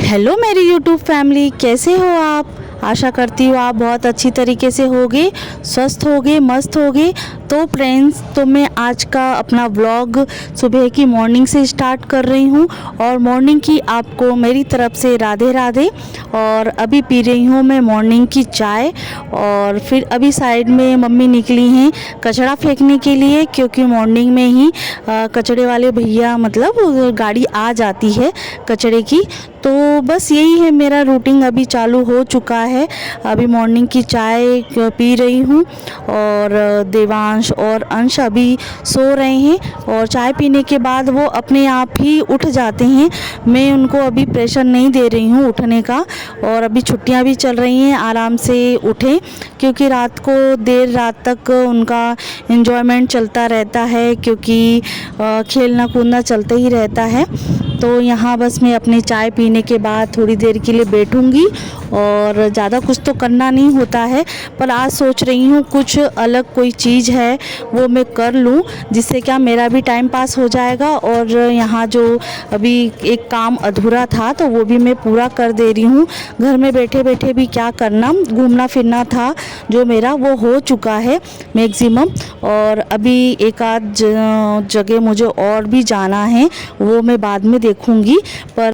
Hello मेरी YouTube family, कैसे हो आप। आशा करती हूँ आप बहुत अच्छी तरीके से होगे, स्वस्थ होगे, मस्त होगे। तो फ्रेंड्स, तो मैं आज का अपना व्लॉग सुबह की मॉर्निंग से स्टार्ट कर रही हूँ और मॉर्निंग की आपको मेरी तरफ से राधे राधे। और अभी पी रही हूँ मैं मॉर्निंग की चाय। और फिर अभी साइड में मम्मी निकली हैं कचरा फेंकने के लिए, क्योंकि मॉर्निंग में ही कचरे वाले भैया मतलब गाड़ी आ जाती है कचरे की। तो बस यही है, मेरा रूटीन अभी चालू हो चुका है। अभी मॉर्निंग की चाय पी रही हूँ और देवांश और अंश अभी सो रहे हैं और चाय पीने के बाद वो अपने आप ही उठ जाते हैं। मैं उनको अभी प्रेशर नहीं दे रही हूँ उठने का। और अभी छुट्टियाँ भी चल रही हैं, आराम से उठें, क्योंकि रात को देर रात तक उनका एंजॉयमेंट चलता रहता है, क्योंकि खेलना कूदना चलता ही रहता है। तो यहाँ बस मैं अपनी चाय पीने के बाद थोड़ी देर के लिए बैठूँगी और ज़्यादा कुछ तो करना नहीं होता है, पर आज सोच रही हूँ कुछ अलग कोई चीज़ है वो मैं कर लूँ, जिससे क्या मेरा भी टाइम पास हो जाएगा और यहाँ जो अभी एक काम अधूरा था तो वो भी मैं पूरा कर दे रही हूँ। घर में बैठे बैठे भी क्या करना, घूमना फिरना था जो मेरा वो हो चुका है मैक्सिमम। और अभी एक आध जगह मुझे और भी जाना है, वो मैं बाद में देखूँगी। पर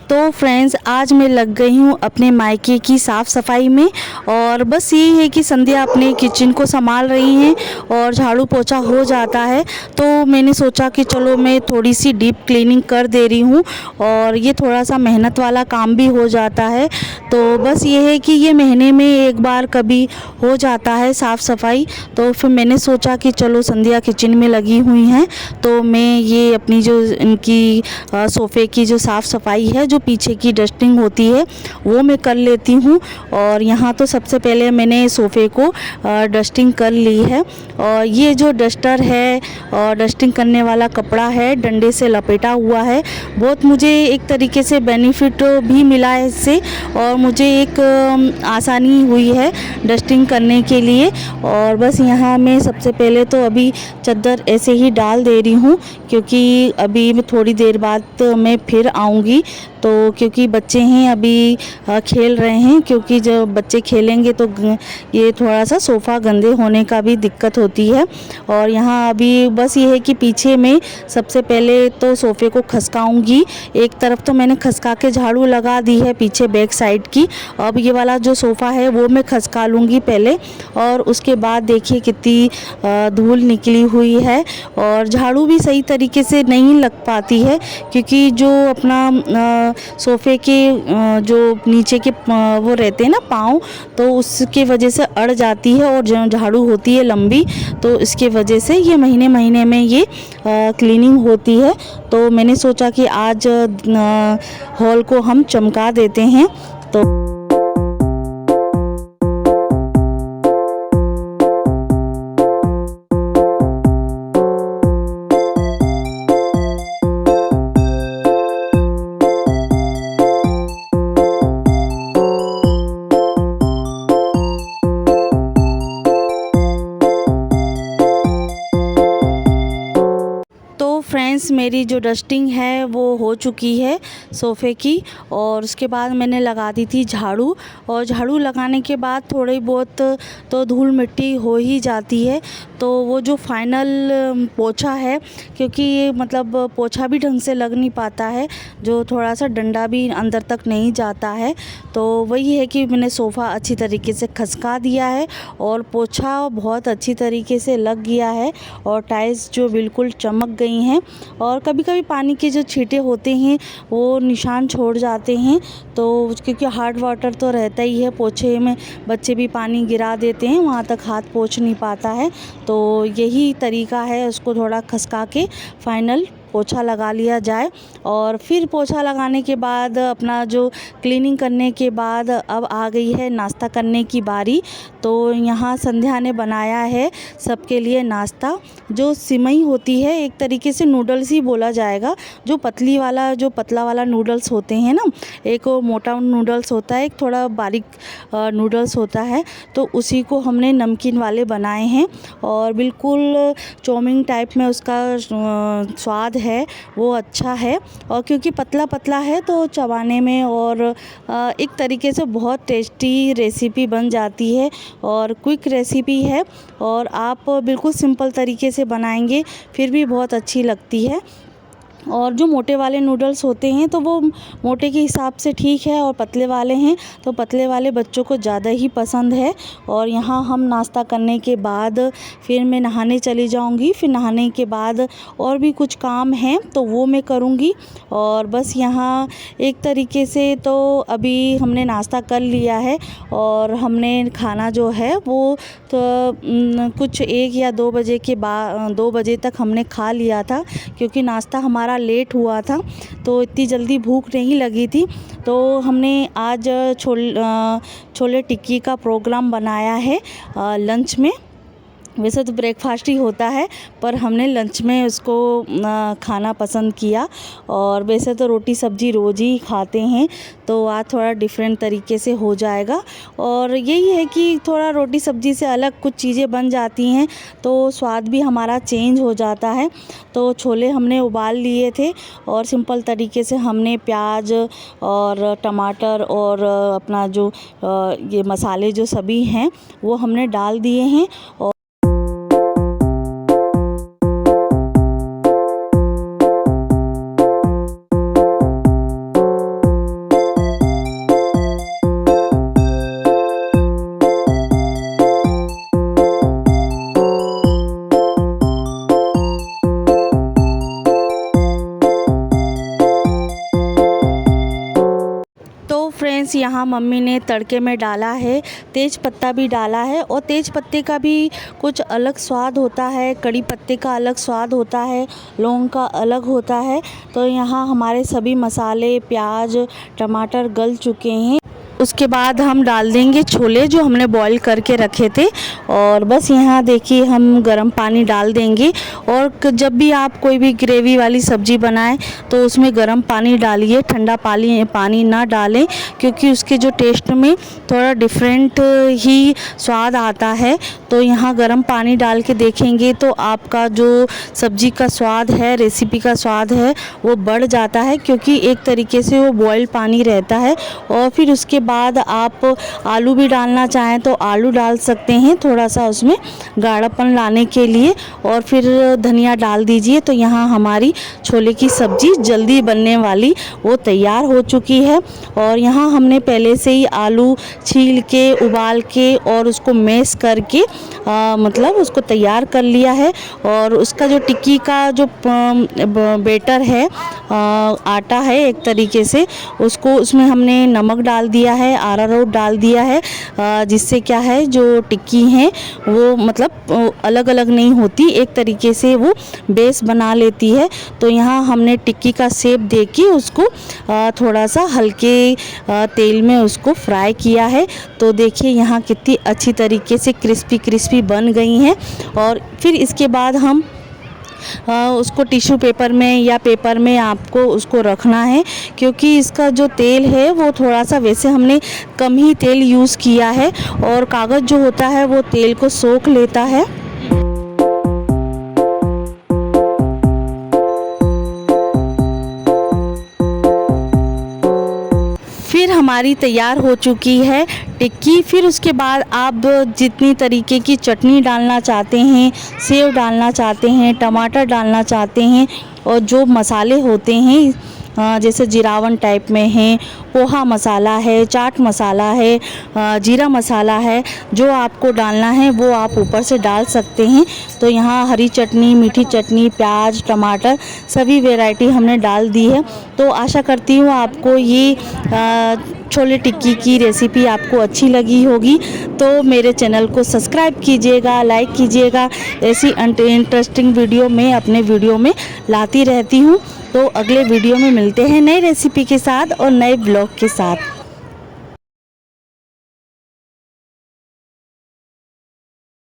तो फ्रेंड्स, आज मैं लग गई हूँ अपने मायके की साफ़ सफाई में। और बस ये है कि संध्या अपने किचन को संभाल रही हैं और झाड़ू पोछा हो जाता है, तो मैंने सोचा कि चलो मैं थोड़ी सी डीप क्लीनिंग कर दे रही हूँ और ये थोड़ा सा मेहनत वाला काम भी हो जाता है। तो बस ये है कि ये महीने में एक बार कभी हो जाता है साफ़ सफाई। तो फिर मैंने सोचा कि चलो संध्या किचन में लगी हुई हैं तो मैं ये अपनी जो इनकी सोफ़े की जो साफ़ सफाई है, जो पीछे की डस्टिंग होती है, वो मैं कर लेती हूँ। और यहाँ तो सबसे पहले मैंने सोफ़े को डस्टिंग कर ली है। और ये जो डस्टर है और डस्टिंग करने वाला कपड़ा है, डंडे से लपेटा हुआ है। बहुत मुझे एक तरीके से बेनिफिट भी मिला है इससे, और मुझे एक आसानी हुई है डस्टिंग करने के लिए। और बस यहाँ मैं सबसे पहले तो अभी चादर ऐसे ही डाल दे रही हूँ, क्योंकि अभी मैं थोड़ी देर बाद मैं फिर आऊँगी। तो क्योंकि बच्चे हैं अभी खेल रहे हैं, क्योंकि जब बच्चे खेलेंगे तो ये थोड़ा सा सोफ़ा गंदे होने का भी दिक्कत होती है। और यहाँ अभी बस ये है कि पीछे में सबसे पहले तो सोफ़े को खसकाऊंगी। एक तरफ तो मैंने खसका के झाड़ू लगा दी है पीछे बैक साइड की। अब ये वाला जो सोफ़ा है वो मैं खसका लूँगी पहले, और उसके बाद देखिए कितनी धूल निकली हुई है और झाड़ू भी सही तरीके से नहीं लग पाती है, क्योंकि जो अपना सोफ़े के जो नीचे के वो रहते हैं ना पाँव, तो उसके वजह से अड़ जाती है और जो झाड़ू होती है लंबी, तो इसके वजह से ये महीने महीने में ये क्लीनिंग होती है। तो मैंने सोचा कि आज हॉल को हम चमका देते हैं। तो फ्रेंड्स, मेरी जो डस्टिंग है वो हो चुकी है सोफ़े की, और उसके बाद मैंने लगा दी थी झाड़ू। और झाड़ू लगाने के बाद थोड़ी बहुत तो धूल मिट्टी हो ही जाती है। तो वो जो फाइनल पोछा है, क्योंकि ये मतलब पोछा भी ढंग से लग नहीं पाता है, जो थोड़ा सा डंडा भी अंदर तक नहीं जाता है। तो वही है कि मैंने सोफ़ा अच्छी तरीके से खसका दिया है और पोछा बहुत अच्छी तरीके से लग गया है और टाइल्स जो बिल्कुल चमक गई हैं। और कभी कभी पानी के जो छींटे होते हैं वो निशान छोड़ जाते हैं, तो क्योंकि हार्ड वाटर तो रहता ही है पोछे में, बच्चे भी पानी गिरा देते हैं, वहाँ तक हाथ पहुँच नहीं पाता है। तो यही तरीका है, उसको थोड़ा खसका के फाइनल पोछा लगा लिया जाए। और फिर पोछा लगाने के बाद अपना जो क्लीनिंग करने के बाद अब आ गई है नाश्ता करने की बारी। तो यहाँ संध्या ने बनाया है सबके लिए नाश्ता। जो सिमई होती है, एक तरीके से नूडल्स ही बोला जाएगा, जो पतला वाला नूडल्स होते हैं ना, एक मोटा नूडल्स होता है, एक थोड़ा बारीक नूडल्स होता है, तो उसी को हमने नमकीन वाले बनाए हैं। और बिल्कुल चाउमीन टाइप में उसका स्वाद है वो अच्छा है। और क्योंकि पतला पतला है तो चबाने में और एक तरीके से बहुत टेस्टी रेसिपी बन जाती है और क्विक रेसिपी है। और आप बिल्कुल सिंपल तरीके से बनाएंगे फिर भी बहुत अच्छी लगती है। और जो मोटे वाले नूडल्स होते हैं तो वो मोटे के हिसाब से ठीक है, और पतले वाले हैं तो पतले वाले बच्चों को ज़्यादा ही पसंद है। और यहाँ हम नाश्ता करने के बाद फिर मैं नहाने चली जाऊँगी। फिर नहाने के बाद और भी कुछ काम हैं तो वो मैं करूँगी। और बस यहाँ एक तरीके से तो अभी हमने नाश्ता कर लिया है और हमने खाना जो है वो तो कुछ 1 या 2 बजे के बाद 2 बजे तक हमने खा लिया था, क्योंकि नाश्ता हमारा लेट हुआ था तो इतनी जल्दी भूख नहीं लगी थी। तो हमने आज छोले टिक्की का प्रोग्राम बनाया है लंच में। वैसे तो ब्रेकफास्ट ही होता है, पर हमने लंच में उसको खाना पसंद किया। और वैसे तो रोटी सब्जी रोज़ ही खाते हैं, तो आज थोड़ा डिफरेंट तरीके से हो जाएगा। और यही है कि थोड़ा रोटी सब्जी से अलग कुछ चीज़ें बन जाती हैं तो स्वाद भी हमारा चेंज हो जाता है। तो छोले हमने उबाल लिए थे और सिंपल तरीके से हमने प्याज और टमाटर और अपना जो ये मसाले जो सभी हैं वो हमने डाल दिए हैं। और फ्रेंड्स यहाँ मम्मी ने तड़के में डाला है तेज पत्ता भी डाला है, और तेज पत्ते का भी कुछ अलग स्वाद होता है, कड़ी पत्ते का अलग स्वाद होता है, लौंग का अलग होता है। तो यहाँ हमारे सभी मसाले प्याज टमाटर गल चुके हैं। उसके बाद हम डाल देंगे छोले जो हमने बॉईल करके रखे थे। और बस यहाँ देखिए हम गर्म पानी डाल देंगे। और जब भी आप कोई भी ग्रेवी वाली सब्ज़ी बनाएं तो उसमें गर्म पानी डालिए, ठंडा पानी ना डालें, क्योंकि उसके जो टेस्ट में थोड़ा डिफरेंट ही स्वाद आता है। तो यहाँ गर्म पानी डाल के देखेंगे तो आपका जो सब्ज़ी का स्वाद है, रेसिपी का स्वाद है वो बढ़ जाता है, क्योंकि एक तरीके से वो बॉयल पानी रहता है। और फिर उसके बाद आप आलू भी डालना चाहें तो आलू डाल सकते हैं, थोड़ा सा उसमें गाढ़ापन लाने के लिए। और फिर धनिया डाल दीजिए। तो यहाँ हमारी छोले की सब्ज़ी जल्दी बनने वाली वो तैयार हो चुकी है। और यहाँ हमने पहले से ही आलू छील के उबाल के और उसको मैश करके मतलब उसको तैयार कर लिया है। और उसका जो टिक्की का जो बेटर है, आटा है एक तरीके से, उसको उसमें हमने नमक डाल दिया है, अरारोट डाल दिया है, जिससे क्या है जो टिक्की हैं वो मतलब अलग अलग नहीं होती, एक तरीके से वो बेस बना लेती है। तो यहाँ हमने टिक्की का शेप देके उसको थोड़ा सा हल्के तेल में उसको फ्राई किया है। तो देखिए यहाँ कितनी अच्छी तरीके से क्रिस्पी बन गई हैं। और फिर इसके बाद हम उसको टिश्यू पेपर में या पेपर में आपको उसको रखना है, क्योंकि इसका जो तेल है वो थोड़ा सा, वैसे हमने कम ही तेल यूज़ किया है और कागज़ जो होता है वो तेल को सोख लेता है। फिर हमारी तैयार हो चुकी है टिक्की। फिर उसके बाद आप जितनी तरीके की चटनी डालना चाहते हैं, सेव डालना चाहते हैं, टमाटर डालना चाहते हैं, और जो मसाले होते हैं जैसे जीरावन टाइप में है, पोहा मसाला है, चाट मसाला है, जीरा मसाला है। जो आपको डालना है वो आप ऊपर से डाल सकते हैं। तो यहाँ हरी चटनी, मीठी चटनी, प्याज, टमाटर सभी वैरायटी हमने डाल दी है। तो आशा करती हूँ आपको ये छोले टिक्की की रेसिपी आपको अच्छी लगी होगी। तो मेरे चैनल को सब्सक्राइब कीजिएगा, लाइक कीजिएगा। ऐसी इंटरेस्टिंग वीडियो मैं अपने वीडियो में लाती रहती हूँ। तो अगले वीडियो में मिलते हैं नई रेसिपी के साथ और नए ब्लॉग के साथ।